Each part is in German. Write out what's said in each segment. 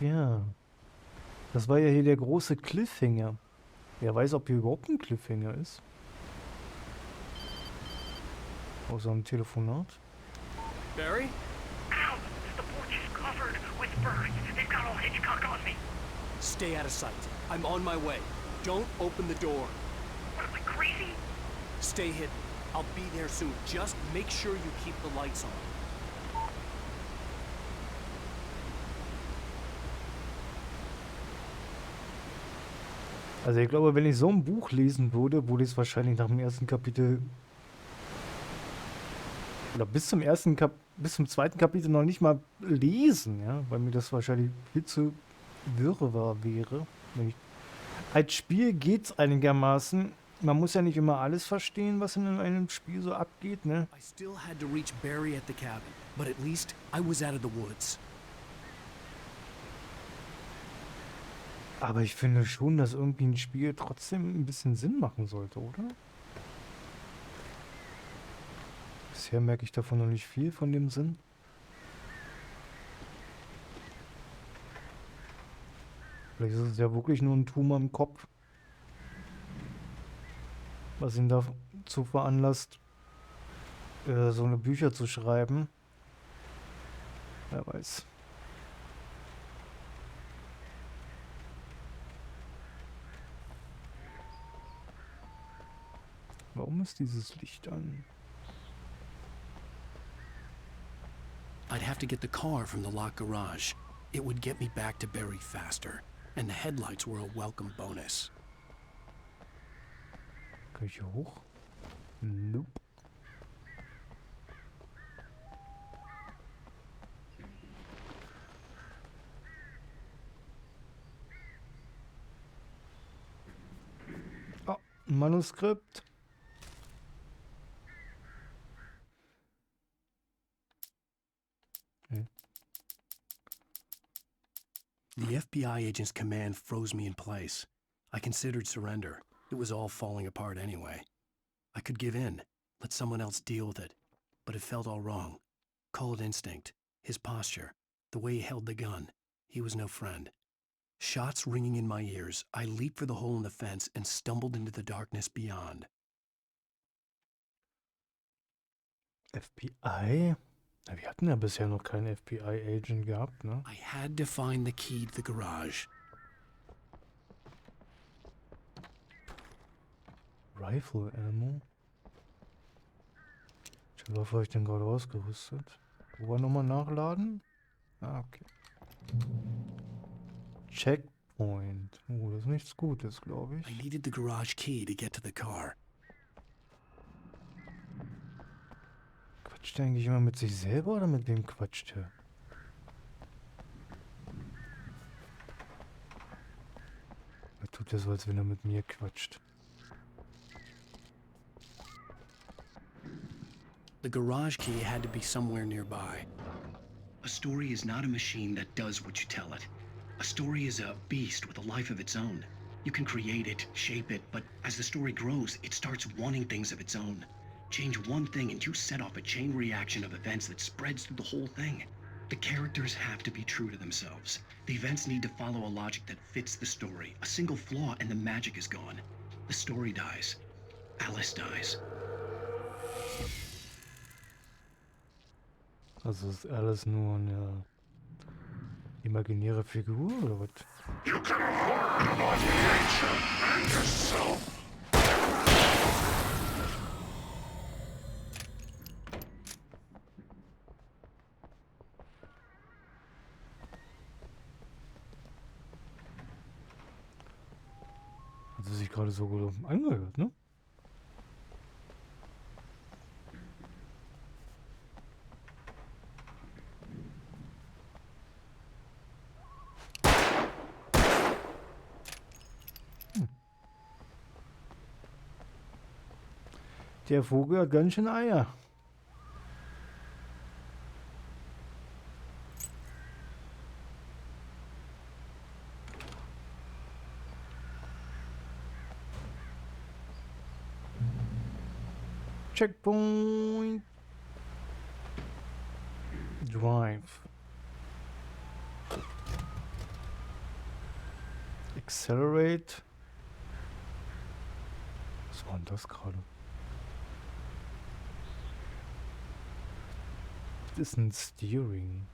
Ja, das war ja hier der große Cliffhanger. Wer weiß, ob hier überhaupt ein Cliffhanger ist. Außer einem Telefonat. Barry? Ow! The porch is covered with birds. They've got all Hitchcock on me. Stay out of sight. I'm on my way. Don't open the door. What am I, crazy? Stay hidden. I'll be there soon. Just make sure you keep the lights on. Also ich glaube, wenn ich so ein Buch lesen würde, würde ich es wahrscheinlich nach dem ersten Kapitel oder bis zum zweiten Kapitel noch nicht mal lesen, ja, weil mir das wahrscheinlich viel zu wirrwarr wäre. Wenn ich, als Spiel geht's einigermaßen. Man muss ja nicht immer alles verstehen, was in einem Spiel so abgeht, ne? I still had to reach Barry at the cabin, but at least I was out of the woods. Aber ich finde schon, dass irgendwie ein Spiel trotzdem ein bisschen Sinn machen sollte, oder? Bisher merke ich davon noch nicht viel von dem Sinn. Vielleicht ist es ja wirklich nur ein Tumor im Kopf, was ihn dazu veranlasst, so eine Bücher zu schreiben. Wer weiß. Warum ist dieses Licht an? I'd have to get the car from the locked garage. It would get me back to Barry faster, and the headlights were a welcome bonus. Kann ich hier hoch? Nope. Oh, ein Manuskript. Okay. The FBI agent's command froze me in place. I considered surrender. It was all falling apart anyway. I could give in, let someone else deal with it. But it felt all wrong. Call it instinct, his posture, the way he held the gun. He was no friend. Shots ringing in my ears, I leaped for the hole in the fence and stumbled into the darkness beyond. FBI? Na, wir hatten ja bisher noch keinen FBI-Agent gehabt, ne? I had to find the key to the garage. Rifle Ammo. Welche Waffe habe ich denn gerade ausgerüstet? Wo war nochmal nachladen? Ah, okay. Checkpoint. Oh, das ist nichts Gutes, glaube I ich. needed the garage key to get to the car. Quatscht der eigentlich immer mit sich selber oder mit wem quatscht er? Er tut ja so, als wenn er mit mir quatscht. The garage key had to be somewhere nearby. A story is not a machine that does what you tell it. A story is a beast with a life of its own. You can create it, shape it, but as the story grows, it starts wanting things of its own. Change one thing and you set off a chain reaction of events that spreads through the whole thing. The characters have to be true to themselves. The events need to follow a logic that fits the story. A single flaw and the magic is gone. The story dies. Alice dies. Also ist alles nur eine imaginäre Figur oder was? You can harm Mother Nature and yourself. Hat sie sich gerade so gut angehört, ne? Der Vogel hat ganz schön Eier. Checkpoint. Drive. Accelerate. Was war denn das gerade? Das ist ein Steering.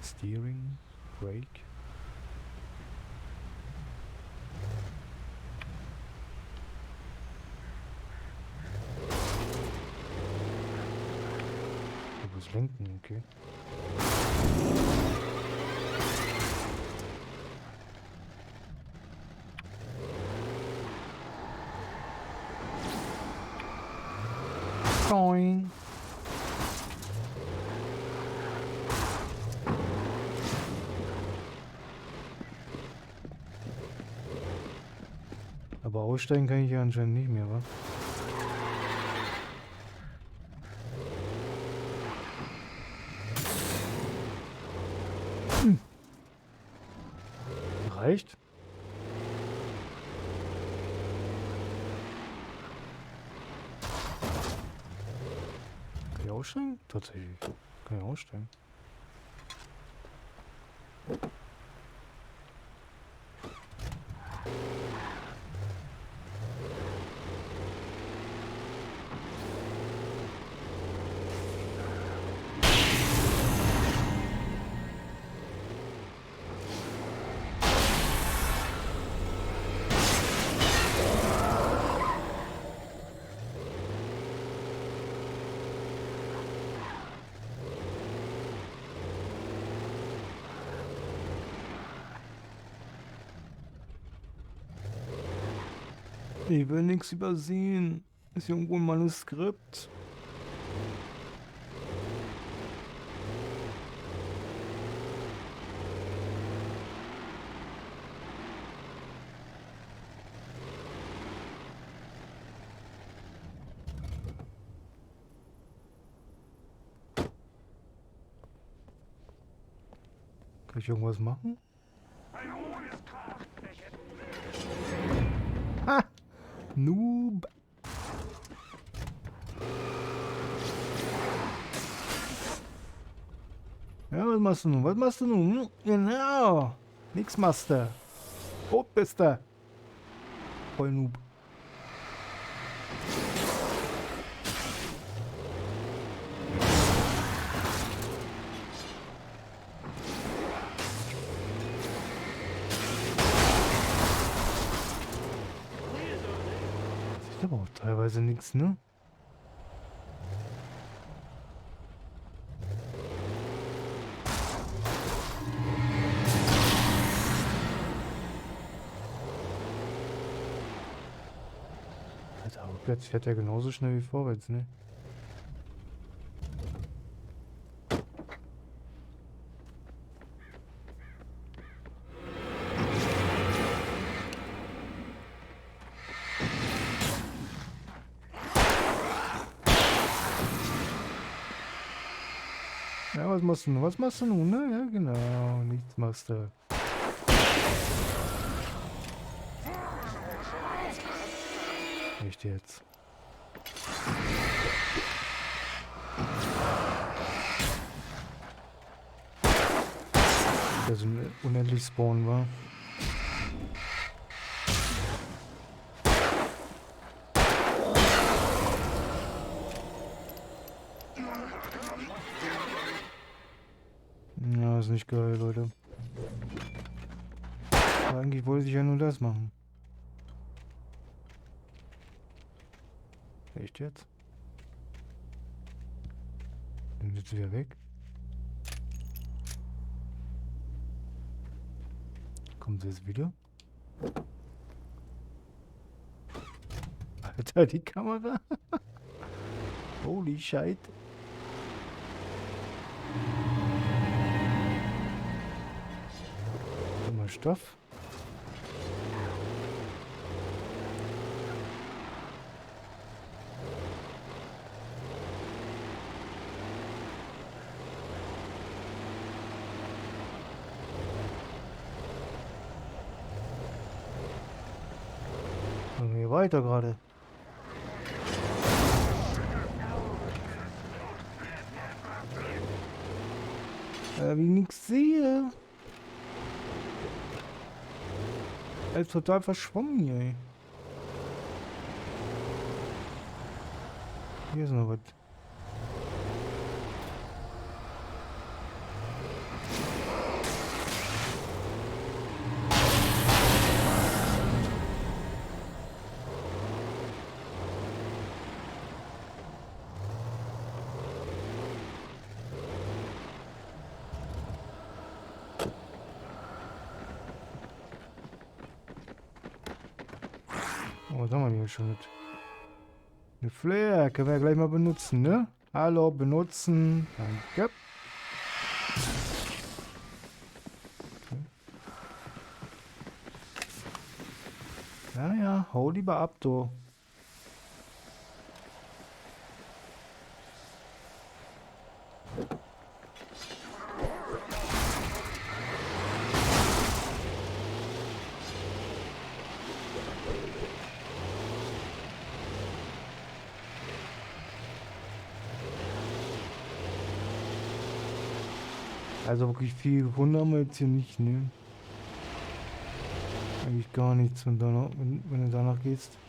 Steering? Brake? Das Lenken, okay. Boing. Aber aussteigen kann ich ja anscheinend nicht mehr, wa? Reicht? Kann ich aussteigen? Tatsächlich. Kann ich aussteigen. Ich will nichts übersehen. Ist irgendwo ein Manuskript. Kann ich irgendwas machen? Ha! Noob! Ja, was machst du nun? Was machst du nun? Genau! Nix machst du. Tot bist du. Voll Noob. Sieht aber auch teilweise nichts, ne? Alter, rückwärts fährt er genauso schnell wie vorwärts, ne? Ja, was machst du nun? Was machst du nun? Ne? Ja, genau. Nichts machst du. Echt jetzt? Der so unendlich spawnen war. Ja, ist nicht geil, Leute. Aber eigentlich wollte ich ja nur das machen. Echt jetzt? Dann jetzt wieder weg. Kommt sie jetzt wieder? Alter, die Kamera. Holy shit. Mal Stoff. Machen wir weiter gerade. Wie ich nichts sehe. Er ist total verschwommen hier, ey. Hier ist noch was. Oh, was haben wir hier schon mit? Eine Flare können wir ja gleich mal benutzen, ne? Hallo, benutzen. Danke. Okay. Ja, ja, hau lieber ab, du. Also wirklich viel gefunden haben wir jetzt hier nicht, ne? Eigentlich gar nichts, wenn du danach gehst.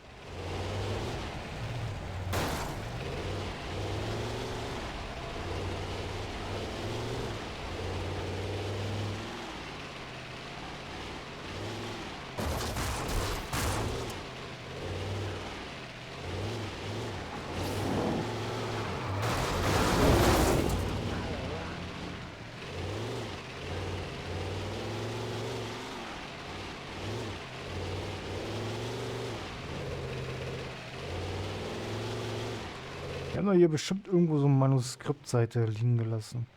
Wir haben doch hier bestimmt irgendwo so eine Manuskriptseite liegen gelassen.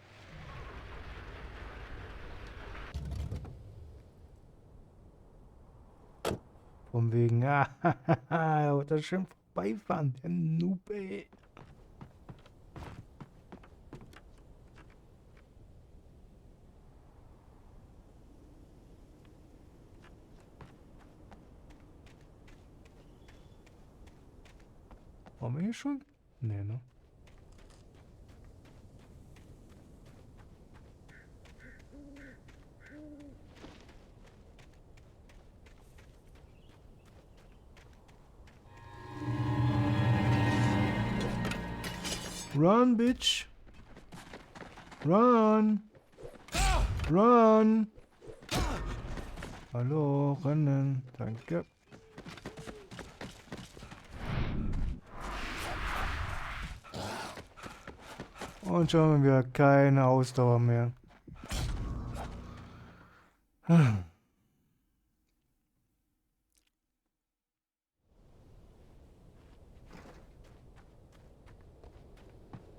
Von wegen, ah, er wollte da schön vorbeifahren, der Noob, ey. Waren wir hier schon? Nee, ne? Run, bitch! Run! Run! Hallo, rennen. Danke. Und schon haben wir keine Ausdauer mehr.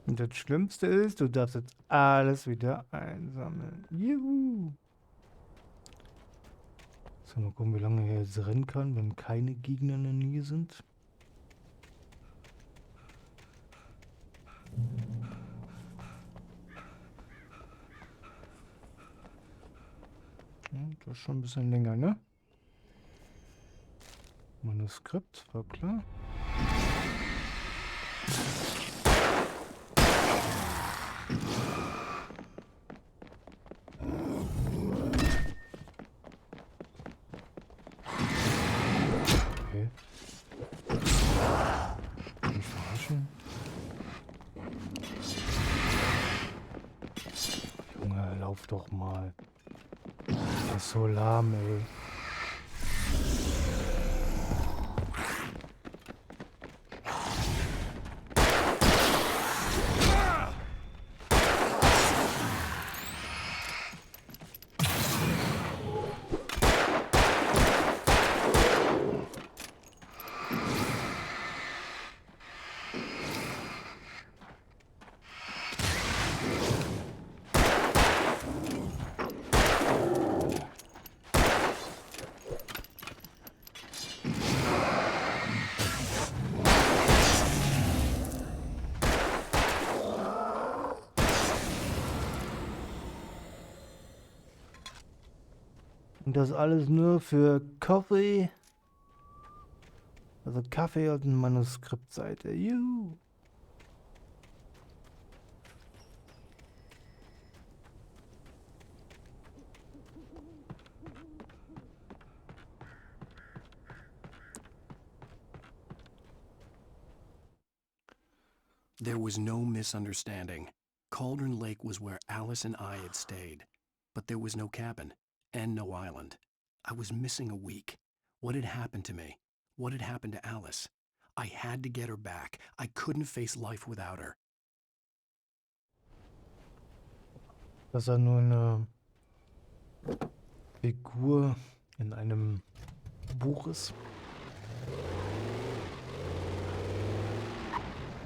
Und das Schlimmste ist, du darfst jetzt alles wieder einsammeln. Juhu! So, mal gucken, wie lange er jetzt rennen kann, wenn keine Gegner in der Nähe sind. Das ist schon ein bisschen länger, ne? Manuskript, war klar. Okay. Nicht verarschen. Junge, lauf doch mal. Der ist so lahm, ey. Und das alles nur für Kaffee. Also Kaffee und eine Manuskriptseite. Juhu. There was no misunderstanding. Cauldron Lake was where Alice and I had stayed. But there was no cabin, and no island. I was missing a week. What had happened to me? What had happened to Alice? I had to get her back. I couldn't face life without her. Dass er nur eine Figur in einem Buch ist.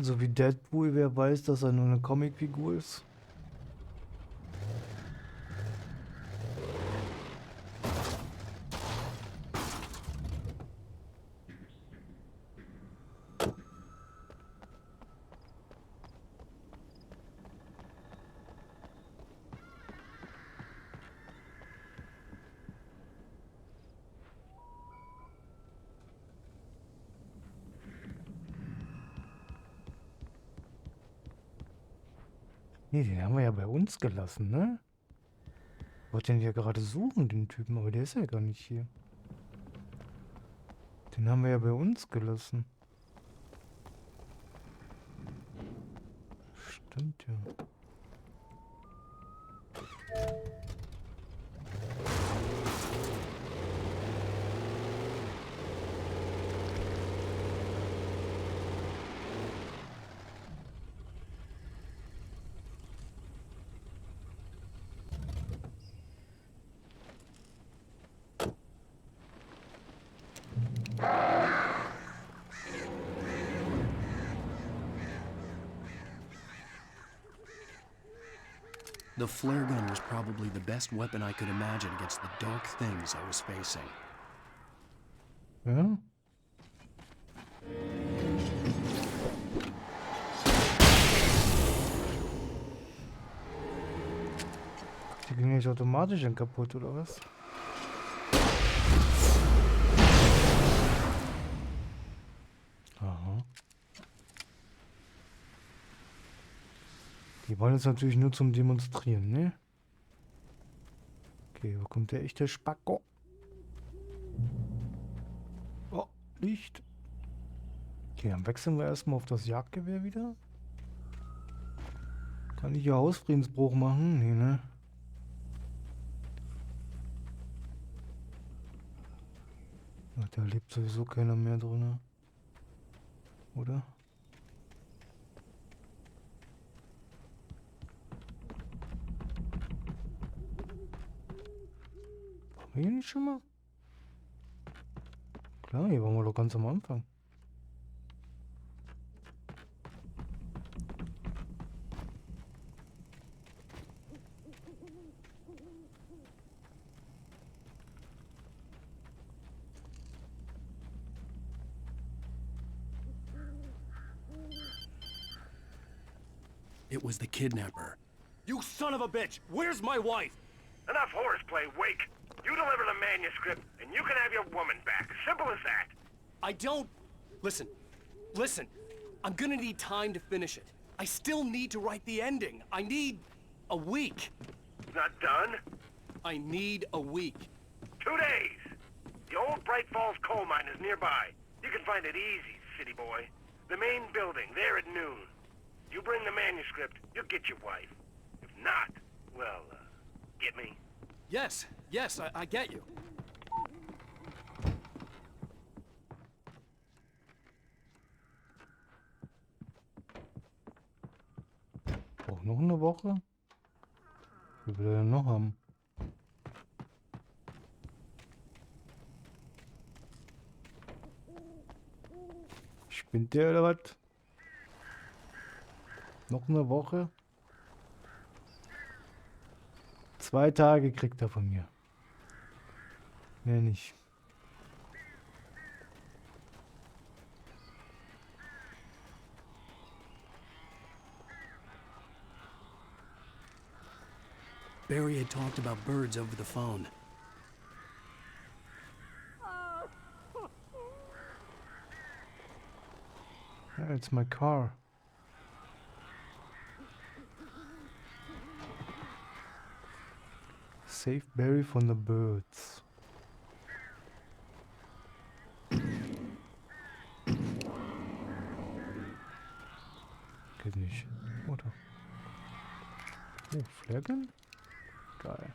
So wie Deadpool, wer weiß, dass er nur eine Comicfigur ist. Nee, den haben wir ja bei uns gelassen, ne? Ich wollte den ja gerade suchen, den Typen, aber der ist ja gar nicht hier. Den haben wir ja bei uns gelassen. Stimmt ja. The flare gun was probably the best weapon I could imagine against the dark things I was facing. Ja? Die ging nicht automatisch dann kaputt, oder was? Aha. Die wollen jetzt natürlich nur zum Demonstrieren, ne? Okay, wo kommt der echte Spacko? Oh, Licht. Okay, dann wechseln wir erstmal auf das Jagdgewehr wieder. Kann ich hier Hausfriedensbruch machen? Nee, ne? Ach, da lebt sowieso keiner mehr drin. Oder? Waren wir hier nicht schon mal? Klar, hier waren wir doch ganz am Anfang. It was the kidnapper. You son of a bitch! Where's my wife? Enough horseplay, Wake. You deliver the manuscript, and you can have your woman back. Simple as that. I don't... Listen. Listen. I'm gonna need time to finish it. I still need to write the ending. I need... a week. Not done? I need a week. 2 days. The old Bright Falls coal mine is nearby. You can find it easy, city boy. The main building, there at noon. You bring the manuscript, you'll get your wife. If not, well, get me? Yes, yes, I get you. Auch noch eine Woche? Wie will er denn noch haben? Spinnt der oder was? Noch eine Woche? 2 Tage kriegt er von mir. Mehr nicht. Barry had talked about birds over the phone. Yeah, it's my car. Save Barry von the birds. geht nicht. Oder? Oh, Flaggen? Geil.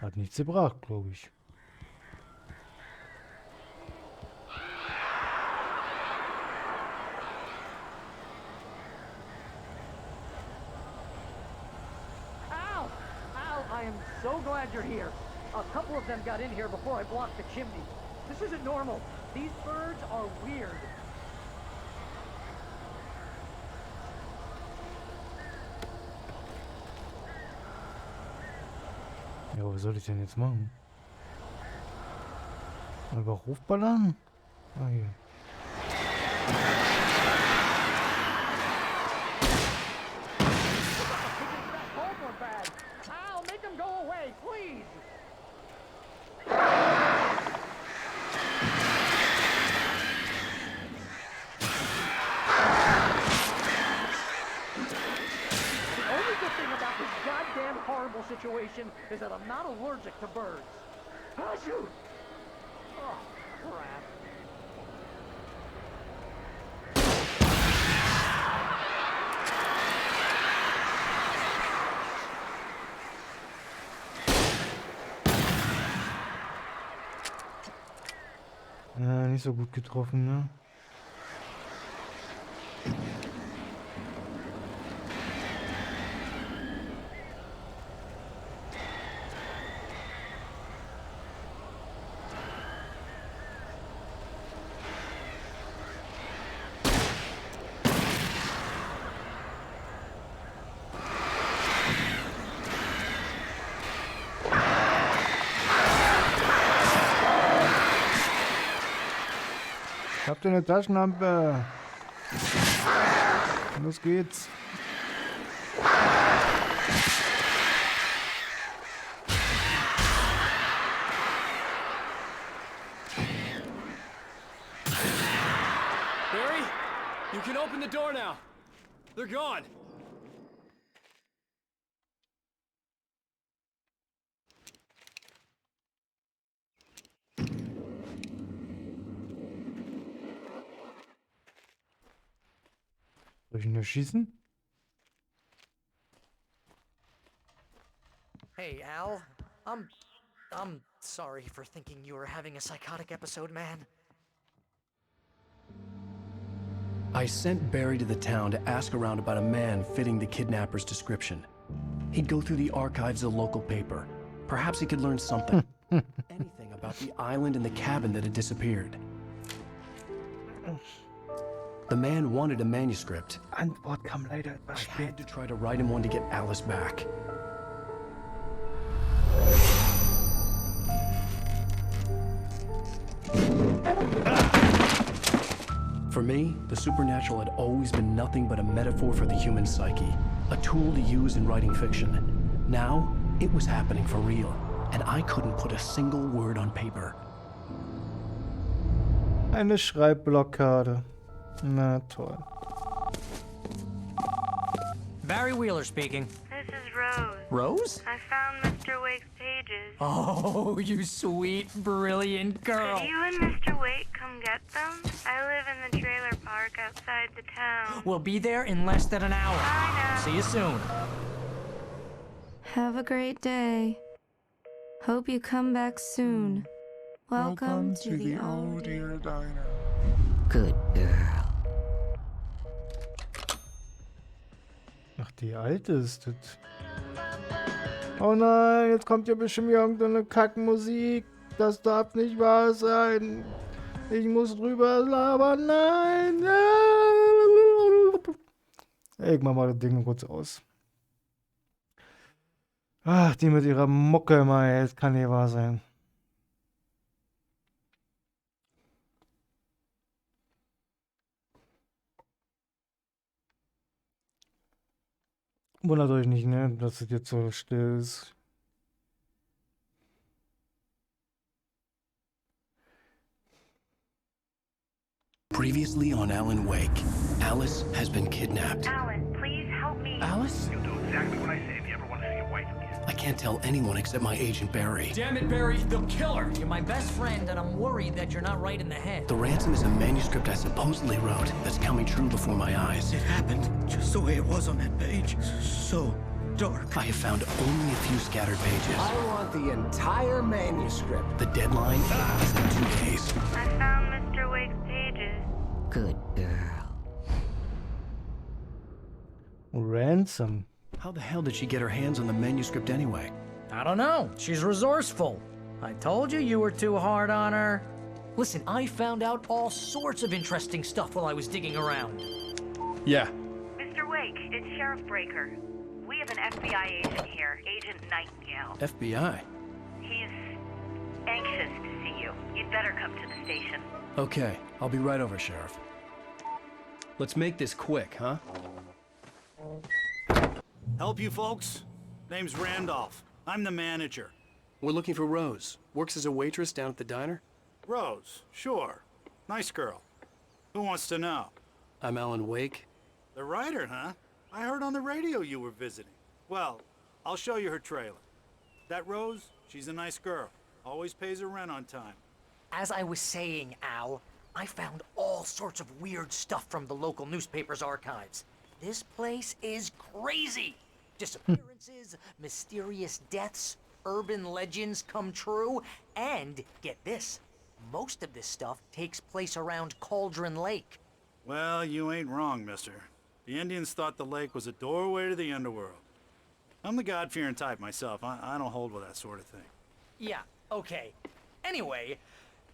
Hat nichts gebracht, glaube ich. Al! Al, I am so glad you're here. A couple of them got in here before I blocked the chimney. This isn't normal. These birds are weird. Ja, was soll ich denn jetzt machen? Einfach hochballern? Ah, hier. That Homer bag. Al, make them go away, please! The only good thing about this goddamn horrible situation is that I'm not allergic to birds. Ah, shoot! Oh, crap. Ja, nicht so gut getroffen, ne? Habt ihr eine Taschenlampe? Los geht's. Barry, you can open the door now. They're gone. Soll ich ihn nur schießen? Hey, Al. I'm sorry for thinking you were having a psychotic episode, man. I sent Barry to the town to ask around about a man fitting the kidnapper's description. He'd go through the archives of the local paper. Perhaps he could learn something. Anything about the island and the cabin that had disappeared. The man wanted a manuscript. Antwort kam leider etwas I spät. had to try to write him one to get Alice back. For me, the supernatural had always been nothing but a metaphor for the human psyche, a tool to use in writing fiction. Now, it was happening for real, and I couldn't put a single word on paper. Eine Schreibblockade. Na toll. Barry Wheeler speaking. This is Rose. Rose? I found Mr. Wake's pages. Oh, you sweet, brilliant girl. Could you and Mr. Wake come get them? I live in the trailer park outside the town. We'll be there in less than an hour. I know. See you soon. Have a great day. Hope you come back soon. Welcome to the old dear diner. Good girl. Ach, die alte ist das. Oh nein, jetzt kommt ja bestimmt irgendeine Kackmusik. Das darf nicht wahr sein. Ich muss drüber labern. Nein. Ich mach mal das Ding kurz aus. Ach, die mit ihrer Mucke mal, das kann nicht wahr sein. Wundert euch nicht, ne, dass es jetzt so still ist. Previously on Alan Wake, Alice has been kidnapped. Alan, please help me. Alice? You'll do exactly what I say if you ever want to see your wife again. I can't tell anyone except my agent Barry. Damn it, Barry, they'll kill her. You're my best friend, and I'm worried that you're not right in the head. The ransom is a manuscript I supposedly wrote that's coming true before my eyes. It happened just the way it was on that page. So dark. I have found only a few scattered pages. I want the entire manuscript. The deadline is in 2 days. I found Mr. Wake's pages. Good girl. Ransom. How the hell did she get her hands on the manuscript anyway? I don't know. She's resourceful. I told you were too hard on her. Listen, I found out all sorts of interesting stuff while I was digging around. Yeah. Mr. Wake, it's Sheriff Breaker. We have an FBI agent here, Agent Nightingale. FBI. He's anxious to see you. You'd better come to the station. Okay, I'll be right over, Sheriff. Let's make this quick, huh? Help you folks? Name's Randolph. I'm the manager. We're looking for Rose. Works as a waitress down at the diner. Rose, sure. Nice girl. Who wants to know? I'm Alan Wake. The writer, huh? I heard on the radio you were visiting. Well, I'll show you her trailer. That Rose, she's a nice girl. Always pays her rent on time. As I was saying, Al, I found all sorts of weird stuff from the local newspaper's archives. This place is crazy. Disappearances, mysterious deaths, urban legends come true, and get this, most of this stuff takes place around Cauldron Lake. Well, you ain't wrong, mister. The Indians thought the lake was a doorway to the underworld. I'm the God-fearing type myself. I don't hold with that sort of thing. Yeah, okay. Anyway,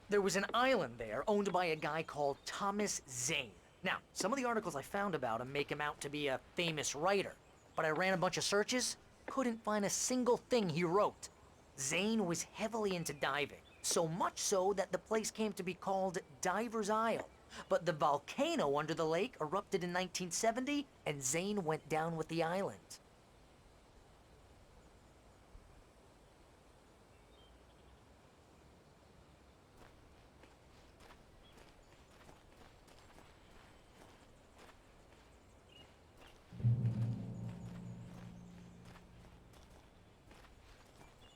there was an island there owned by a guy called Thomas Zane. Now, some of the articles I found about him make him out to be a famous writer, but I ran a bunch of searches, couldn't find a single thing he wrote. Zane was heavily into diving, so much so that the place came to be called Diver's Isle. But the volcano under the lake erupted in 1970, and Zane went down with the island.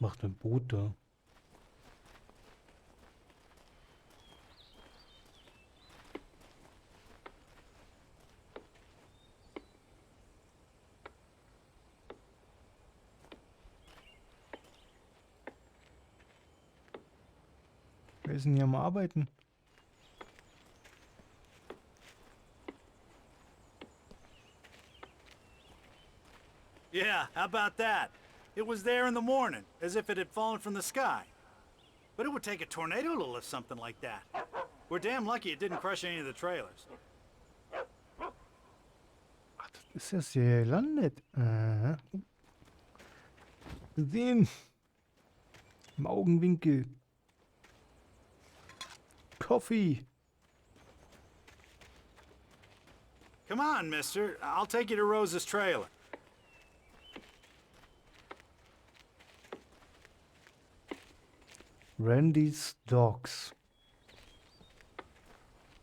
Macht ein Boot da. Wer ist denn hier am Arbeiten? Yeah, how about that? It was there in the morning, as if it had fallen from the sky. But it would take a tornado to lift something like that. We're damn lucky it didn't crush any of the trailers. Ach, das ist erst hier gelandet. Aha. Gesehen. Im Augenwinkel. Coffee. Come on, mister. I'll take you to Rose's trailer. Randy's Dogs.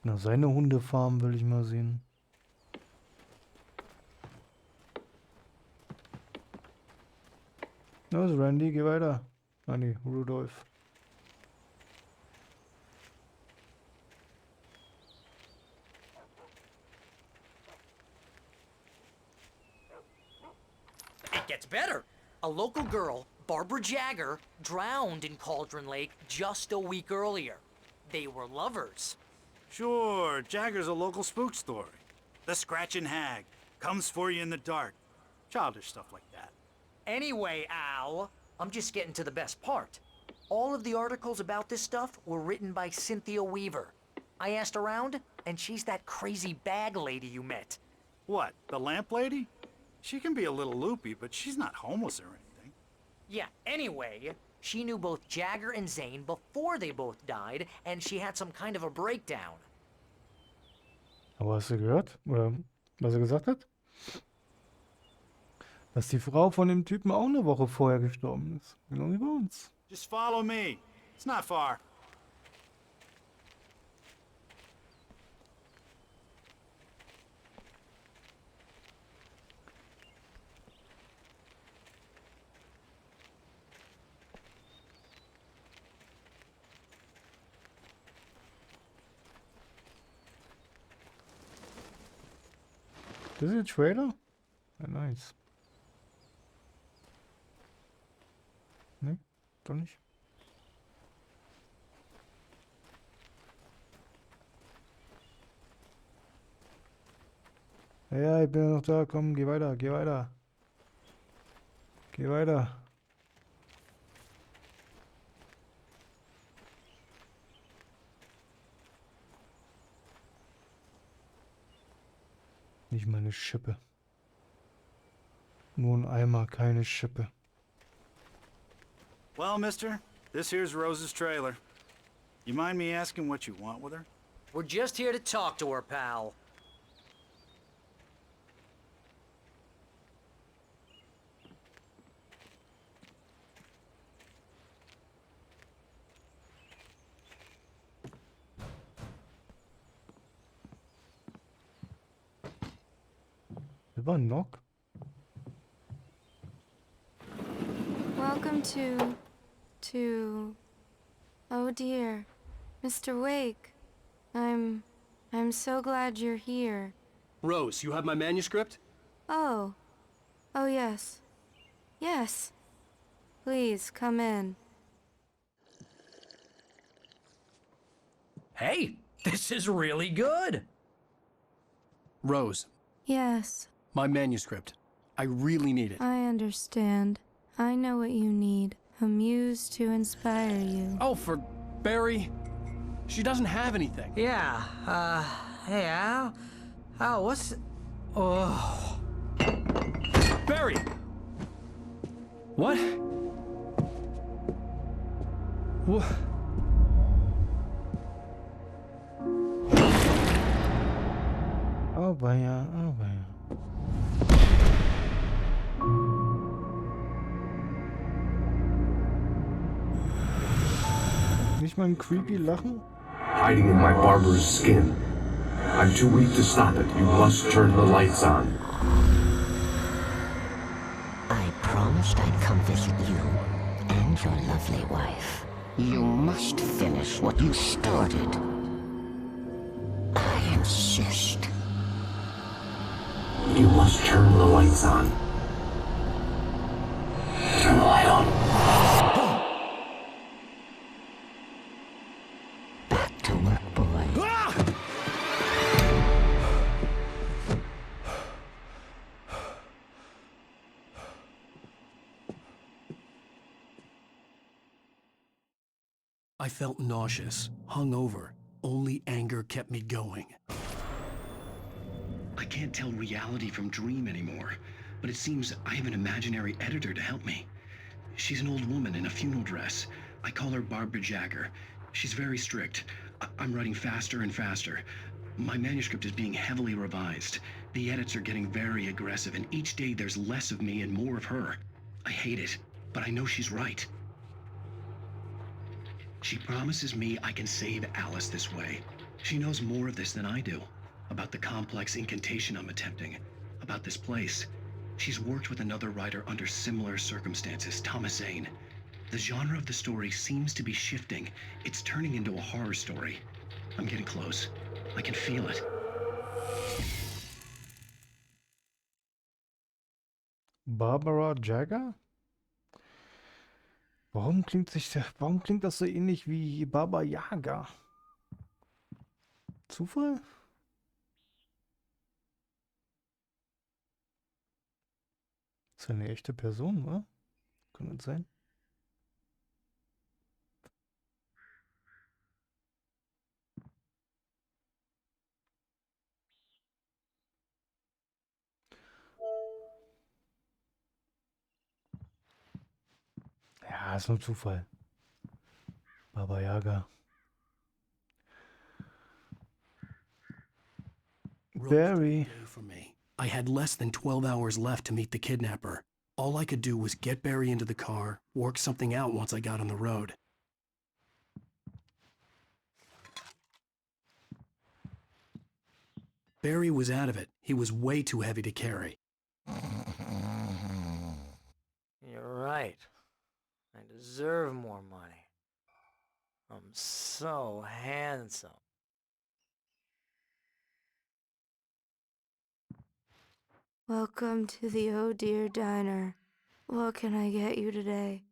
Na, seine Hundefarm will ich mal sehen. Los, Randy, geh weiter. Ah, nee, Rudolf. It gets better. A local girl, Barbara Jagger, drowned in Cauldron Lake just a week earlier. They were lovers. Sure, Jagger's a local spook story. The Scratching Hag comes for you in the dark. Childish stuff like that. Anyway, Al, I'm just getting to the best part. All of the articles about this stuff were written by Cynthia Weaver. I asked around, and she's that crazy bag lady you met. What, the lamp lady? She can be a little loopy, but she's not homeless or anything. Yeah, anyway, she knew both Jagger and Zane before they both died, and she had some kind of a breakdown. Aber hast du gehört? Oder was er gesagt hat? Dass die Frau von dem Typen auch eine Woche vorher gestorben ist. Genau wie bei uns. Just follow me. It's not far. Das ist der Trailer? Ja, nice. Ne? Doch nicht. Ja, ich bin noch da. Komm, geh weiter, geh weiter. Geh weiter. Nicht mal eine Schippe. Nur ein Eimer, keine Schippe. Well, mister, this here's Rose's trailer. You mind me asking what you want with her? We're just here to talk to her, pal. Das war ein Knock. Welcome to... Oh dear. Mr. Wake. I'm so glad you're here. Rose, you have my manuscript? Oh. Oh yes. Yes. Please, come in. Hey, this is really good. Rose, Yes, my manuscript. I really need it. I understand. I know what you need. A muse to inspire you. Oh, for Barry? She doesn't have anything. Yeah, hey, Al, what's... Oh... Barry! What? What? Oh, weia, oh, weia. Nicht mal ein creepy Lachen? Hiding in my barber's skin. I'm too weak to stop it. You must turn the lights on. I promised I'd come visit you and your lovely wife. You must finish what you started. I insist. You must turn the lights on. Turn the light on. Back to work, boy. I felt nauseous, hungover. Only anger kept me going. I can't tell reality from dream anymore, but it seems I have an imaginary editor to help me. She's an old woman in a funeral dress. I call her Barbara Jagger. She's very strict. I'm writing faster and faster. My manuscript is being heavily revised. The edits are getting very aggressive, and each day there's less of me and more of her. I hate it, but I know she's right. She promises me I can save Alice this way. She knows more of this than I do. About the complex incantation I'm attempting. About this place. She's worked with another writer under similar circumstances, Thomas Zane. The genre of the story seems to be shifting. It's turning into a horror story. I'm getting close. I can feel it. Barbara Jagger? Warum klingt das so ähnlich wie Baba Yaga? Zufall? Ist ja eine echte Person, oder? Kann das sein? Ja, ist nur Zufall. Baba Yaga. Barry. For me. I had less than 12 hours left to meet the kidnapper. All I could do was get Barry into the car, work something out once I got on the road. Barry was out of it. He was way too heavy to carry. You're right. I deserve more money. I'm so handsome. Welcome to the Oh Dear Diner. What can I get you today?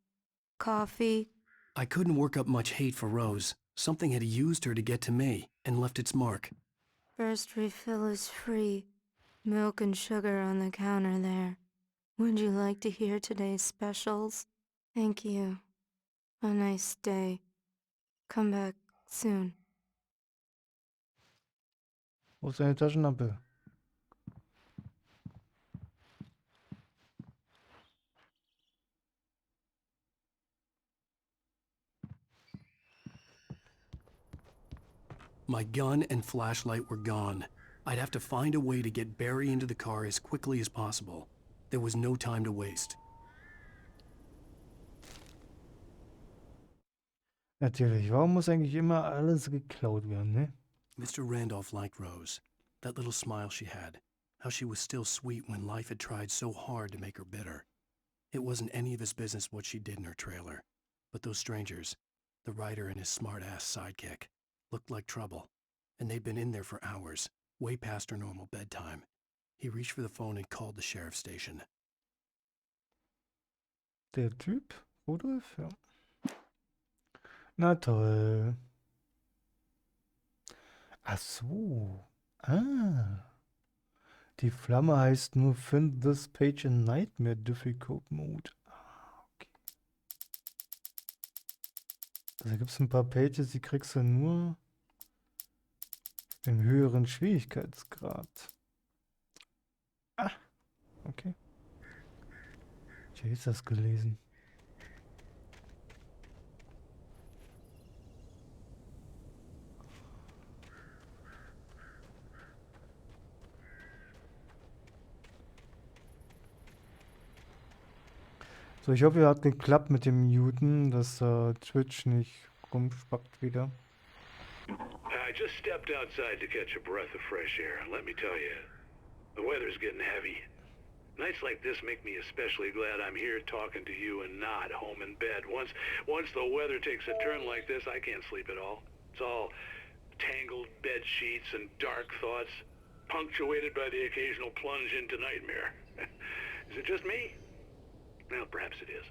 Coffee? I couldn't work up much hate for Rose. Something had used her to get to me and left its mark. First refill is free. Milk and sugar on the counter there. Would you like to hear today's specials? Thank you. A nice day. Come back soon. Wo ist deine Taschenlampe? My gun and flashlight were gone. I'd have to find a way to get Barry into the car as quickly as possible. There was no time to waste. Natürlich. Warum muss eigentlich immer alles geklaut werden, ne? Mr. Randolph liked Rose. That little smile she had. How she was still sweet when life had tried so hard to make her bitter. It wasn't any of his business what she did in her trailer. But those strangers, the writer and his smart-ass sidekick, looked like trouble. And they'd been in there for hours, way past her normal bedtime. He reached for the phone and called the sheriff's station. Der Typ? Rudolf? Ja. Na toll. Ach so. Ah. Die Flamme heißt nur Find this page in Nightmare Difficult Mode. Ah, okay. Also gibt es ein paar Pages, die kriegst du nur im höheren Schwierigkeitsgrad. Ah, okay. Ich habe jetzt das gelesen. So, ich hoffe, ihr hat geklappt mit dem Muten, dass Twitch nicht rumspackt wieder. I just stepped outside to catch a breath of fresh air, and let me tell you, the weather's getting heavy. Nights like this make me especially glad I'm here talking to you and not home in bed. Once the weather takes a turn like this, I can't sleep at all. It's all tangled bed sheets and dark thoughts, punctuated by the occasional plunge into nightmare. Is it just me? Well, perhaps it is.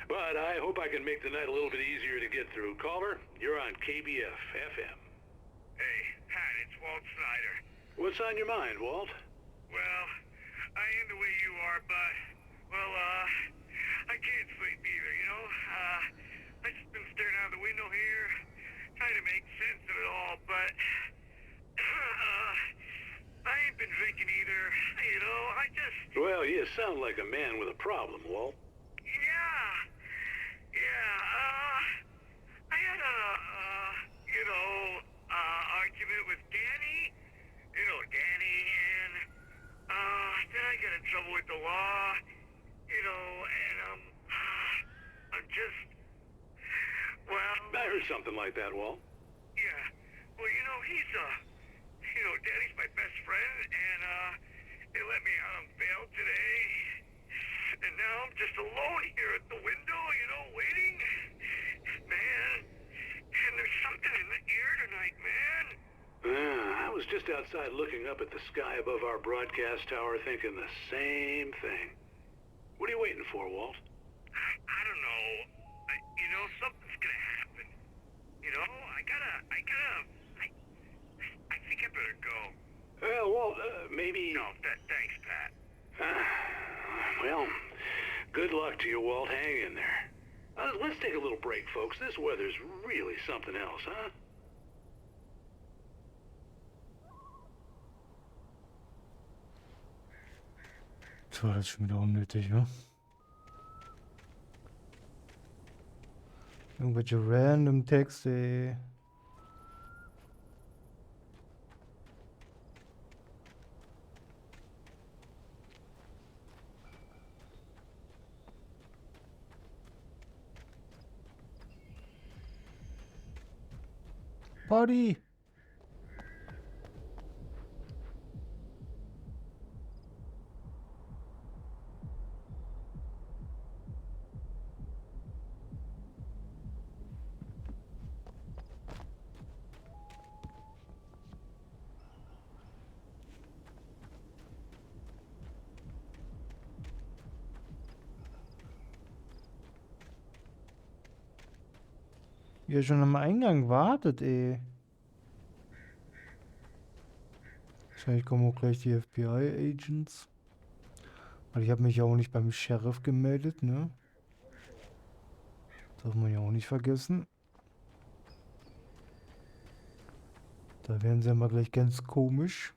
But I hope I can make the night a little bit easier to get through. Caller, you're on KBF FM. Hey, Pat, it's Walt Snyder. What's on your mind, Walt? Well, I am the way you are, but, well, I can't sleep either, you know? I just been staring out the window here, trying to make sense of it all, but, I ain't been drinking either, you know? I just... Well, you sound like a man with a problem, Walt. I had a, argument with Danny. You know, Danny, and, then I got in trouble with the law, you know, and, I'm just, well... I heard something like that, Walt. Yeah, well, you know, he's, Danny's my best friend, and, they let me out on bail today. And now I'm just alone here at the window, you know, waiting. Man, and there's something in the air tonight, man. I was just outside looking up at the sky above our broadcast tower thinking the same thing. What are you waiting for, Walt? I don't know. You know, something's gonna happen. You know, I think I better go. Well, Walt, maybe... No, thanks, Pat. Well, good luck to you, Walt. Hang in there. Let's take a little break, folks. This weather's really something else, huh? Das war das schon wieder unnötig, ja? Irgendwelche random Texte. Party! Wie er schon am Eingang wartet, ey. Wahrscheinlich kommen auch gleich die FBI-Agents. Weil ich habe mich ja auch nicht beim Sheriff gemeldet, ne? Darf man ja auch nicht vergessen. Da werden sie ja mal gleich ganz komisch.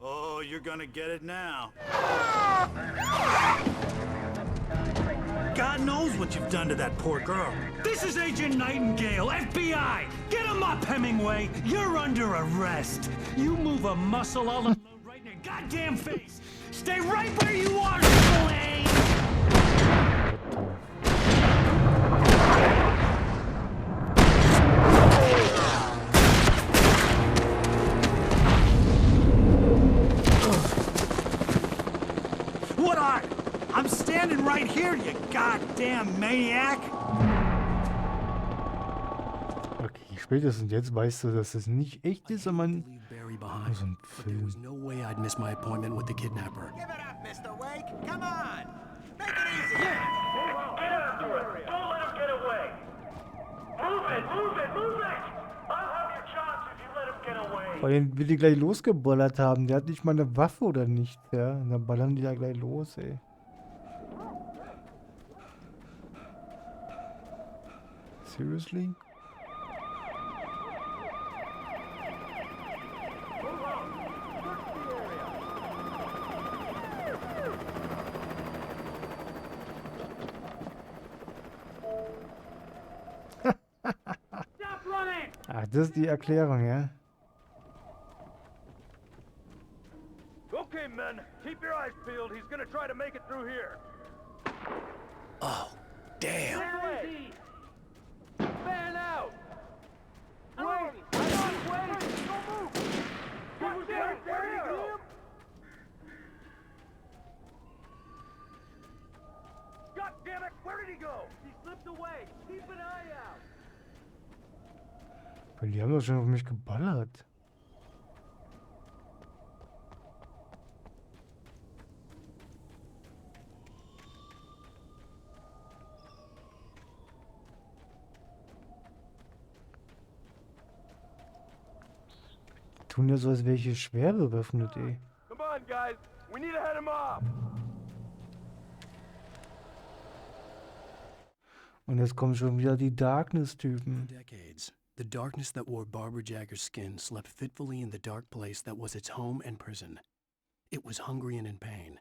Oh, you're gonna get it now. God knows what you've done to that poor girl. This is Agent Nightingale, FBI! Get him up, Hemingway! You're under arrest! You move a muscle, I'll unload right in your goddamn face! Stay right where you are, Skhowl! What are? I'm standing right here, you goddamn maniac! Okay, spätestens jetzt weißt du, dass es nicht echt ist, sondern Barry nur behind. so ein But there was Film. no way I'd miss my appointment with the kidnapper. Give it up, Mr. Wake. Come on. Make it easy. Get after it! Don't let him get away! Move it! Move it! Move it! I'll have your chance if you let him get away! Weil den will die gleich losgeballert haben. Der hat nicht mal eine Waffe oder nicht, ja. Und dann ballern die da gleich los, ey. Seriously? Ach, das ist die Erklärung, ja? Okay, men, keep your eyes peeled. He's gonna try to make it through here. Oh, damn! Easy! Fan out! Wait! Wait! Don't move! Where'd he go? God damn it! Where did he go? He slipped away. Keep an eye out. Weil die haben doch schon auf mich geballert. Tun ja so, als wäre ich hier schwer bewaffnet, ey. Come on, guys. We need to head him off. Und jetzt kommen schon wieder die Darkness-Typen. Decades, the darkness that wore Barbara Jagger's skin slept fitfully in the dark place that was its home and prison. It was hungry and in pain.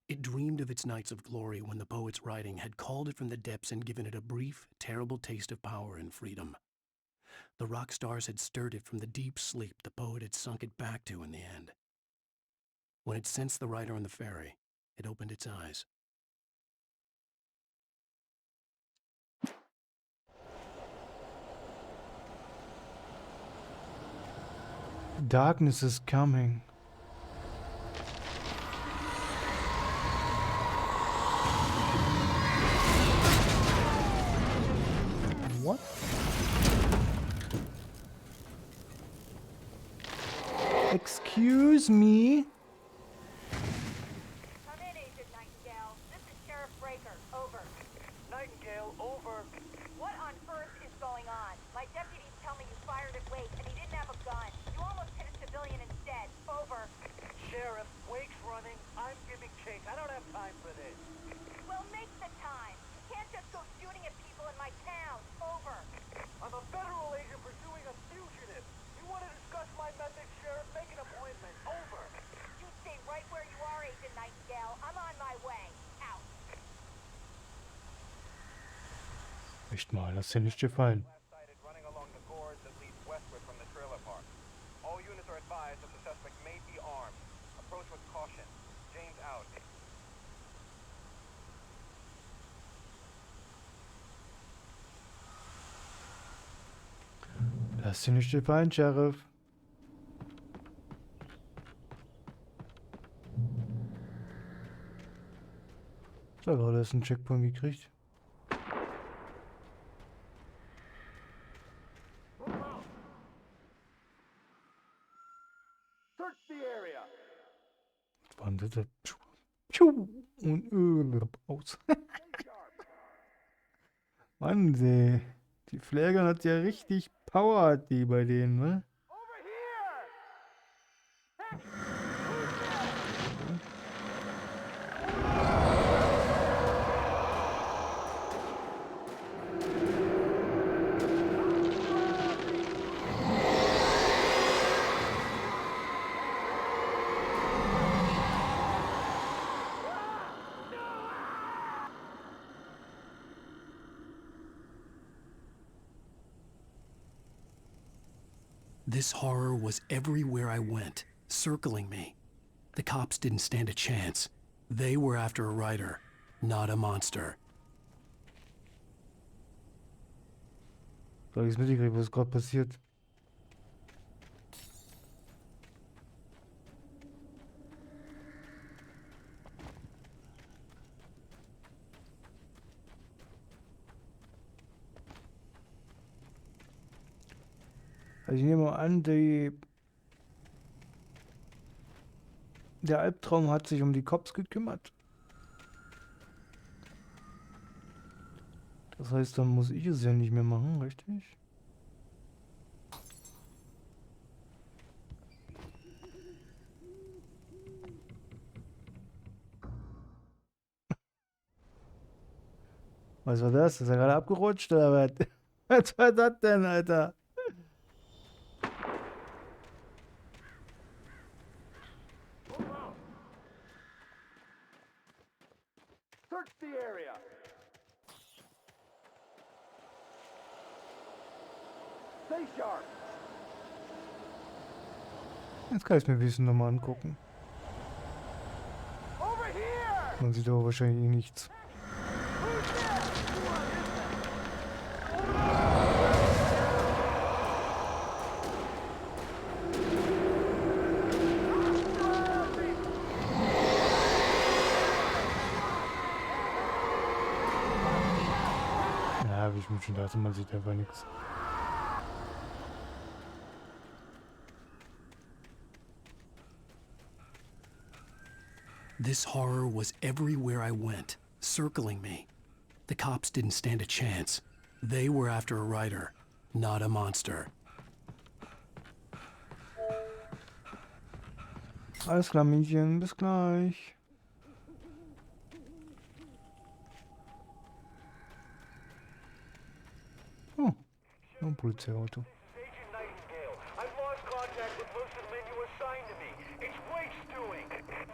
It dreamed of its nights of glory when the poet's writing had called it from the depths and given it a brief, terrible taste of power and freedom. The rock stars had stirred it from the deep sleep the poet had sunk it back to in the end. When it sensed the writer on the ferry, it opened its eyes. Darkness is coming. What? Excuse me? Come in, Agent Nightingale. This is Sheriff Breaker. Over. Nightingale, over. What on earth is going on? My deputies tell me you fired at Wake and he didn't have a gun. You almost hit a civilian instead. Over. Sheriff, Wake's running. I'm giving chase. I don't have time for this. Well, make the time. You can't just go shooting at people in my town. Over. I'm a federal agent pursuing a fugitive. You want to discuss my methods, Sheriff? Make an appointment. Over. You stay right where you are, Agent Nightingale. I'm on my way. Out. Echt mal, das ist dir nicht gefallen. Sighted running along the gorge that leads westward from the trailer park. All units are advised that the suspect may be armed. Approach with caution. James out. Lass dich nicht fallen, Sheriff. Ich habe gerade erst einen Checkpoint gekriegt. Was war denn das? Piu. Und aus. Mann, die Flaggern hat ja richtig Power, hat die bei denen, ne? This horror was everywhere I went, circling me. The cops didn't stand a chance. They were after a writer, not a monster. Da hab ich's mitgekriegt, was gerade passiert. Also ich nehme mal an, der Albtraum hat sich um die Cops gekümmert. Das heißt, dann muss ich es ja nicht mehr machen, richtig? Was war das? Ist er gerade abgerutscht oder was? Was war das denn, Alter? Search the area. Stay sharp. Jetzt kann ich es mir ein bisschen nochmal angucken. Over here. Man sieht aber wahrscheinlich eh nichts. Ja, wie ich mir schon dachte, man sieht einfach nichts. This horror was everywhere I went, circling me. The cops didn't stand a chance. They were after a writer, not a monster. Alles klar, Mädchen, bis gleich. Oh, ein Polizeiauto. I've lost contact with most of the men you assigned to me. It's waste doing.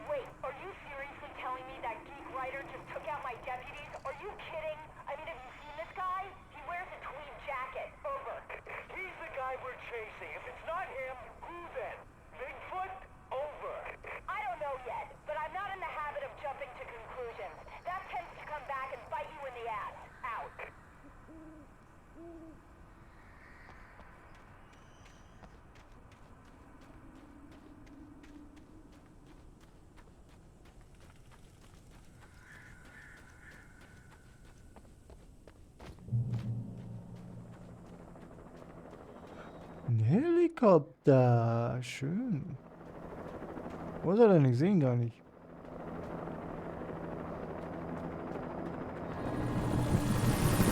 Wait, are you seriously telling me that geek writer just took out my deputies? Are you kidding? I mean, have you seen this guy? He wears a tweed jacket. Over. He's the guy we're chasing. If it's not him, who then? Bigfoot? Over. I don't know yet, but I'm not in the habit of jumping to conclusions. That tends to come back and bite you in the ass. Out. Ein Helikopter. Schön. Wo ist er denn? Ich sehe ihn gar nicht.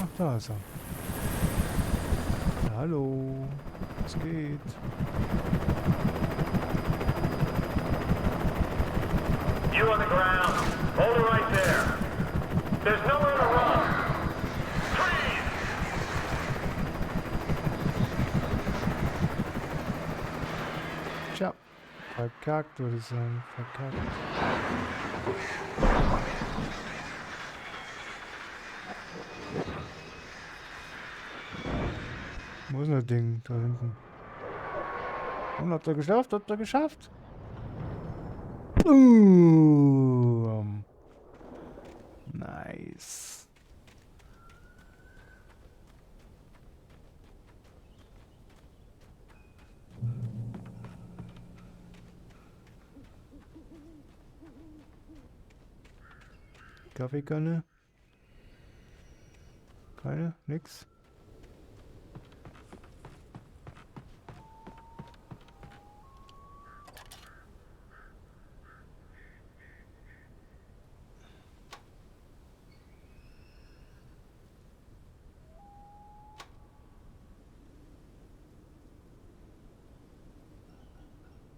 Ach, da ist er. Ja, hallo. Was geht? You on the ground. Hold it right there. There's nowhere to run. Freeze! Tja. Verkackt, würde ich sagen. Verkackt. Wo ist denn das Ding? Da hinten. Und habt ihr geschafft? Habt ihr geschafft? Nice. Kaffeekanne. Keine, nix.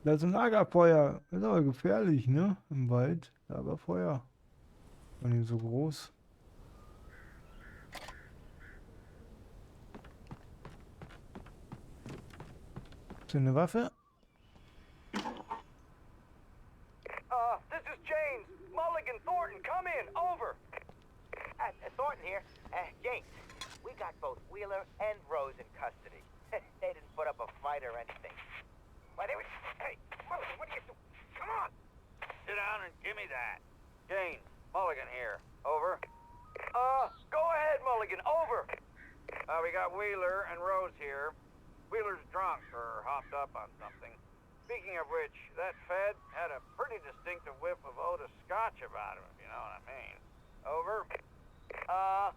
Da ist ein Lagerfeuer. Das ist aber gefährlich, ne? Im Wald. Lagerfeuer. Und nicht so groß. Ist eine Waffe? This is James. Mulligan, Thornton, come in. Over. Thornton here. James, we got both Wheeler and Rose in custody. They didn't put up a fight or anything. Why, they were... Hey, Mulligan, what are you doing? Come on. Sit down and give me that. James, Mulligan here. Over. Go ahead, Mulligan. Over. We got Wheeler and Rose here. Wheeler's drunk or hopped up on something. Speaking of which, that Fed had a pretty distinctive whiff of Otis Scotch about him, if you know what I mean. Over. I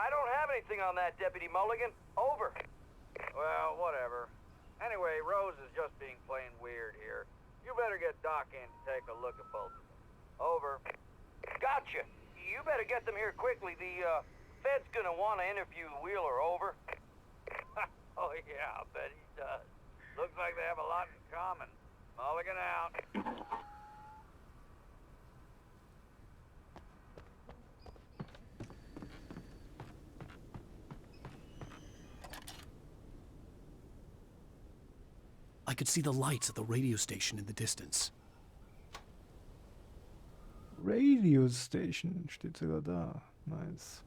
don't have anything on that, Deputy Mulligan. Over. Well, whatever. Anyway, Rose is just being plain weird here. You better get Doc in to take a look at both of them. Over. Gotcha. You better get them here quickly. The, Fed's gonna want to interview Wheeler. Over. Oh, yeah, I'll bet he does. Looks like they have a lot in common. Mulligan out. I could see the lights at the radio station in the distance. Radio Station steht sogar da. Nice.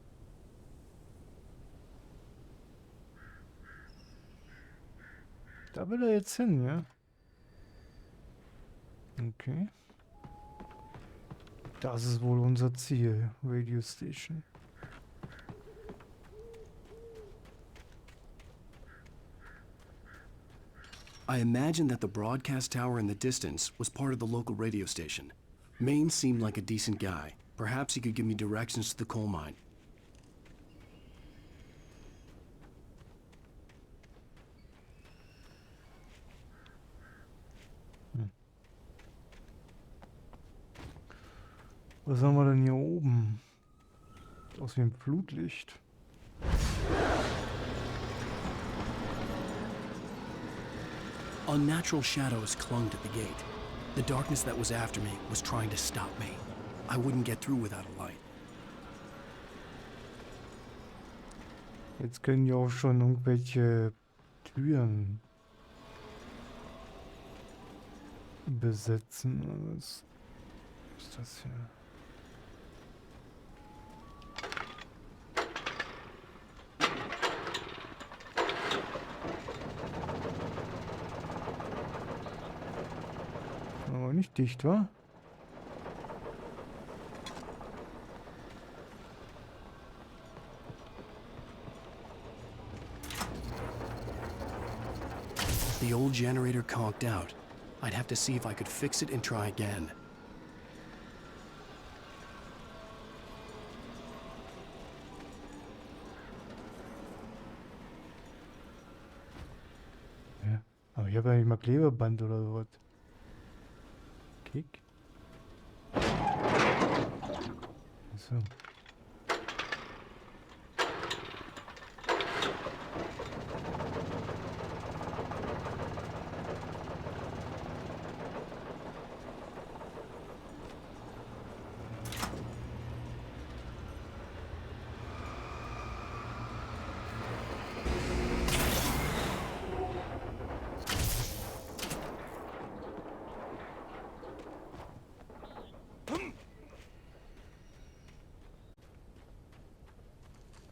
Da will er jetzt hin, ja? Okay. Das ist wohl unser Ziel. Radio Station. I imagined that the broadcast tower in the distance was part of the local radio station. Maine seemed like a decent guy. Perhaps he could give me directions to the coal mine. Was haben wir denn hier oben? Aus wie ein Flutlicht. Unnatural shadows clung to the gate. The darkness that was after me was trying to stop me. I wouldn't get through without a light. Jetzt können ja auch schon irgendwelche Türen besetzen. Was ist das hier? Aber nicht dicht, wa? The old generator conked out. I'd have to see if I could fix it and try again. Ja, aber ich habe ja nicht mal Klebeband oder sowas. Kick. So.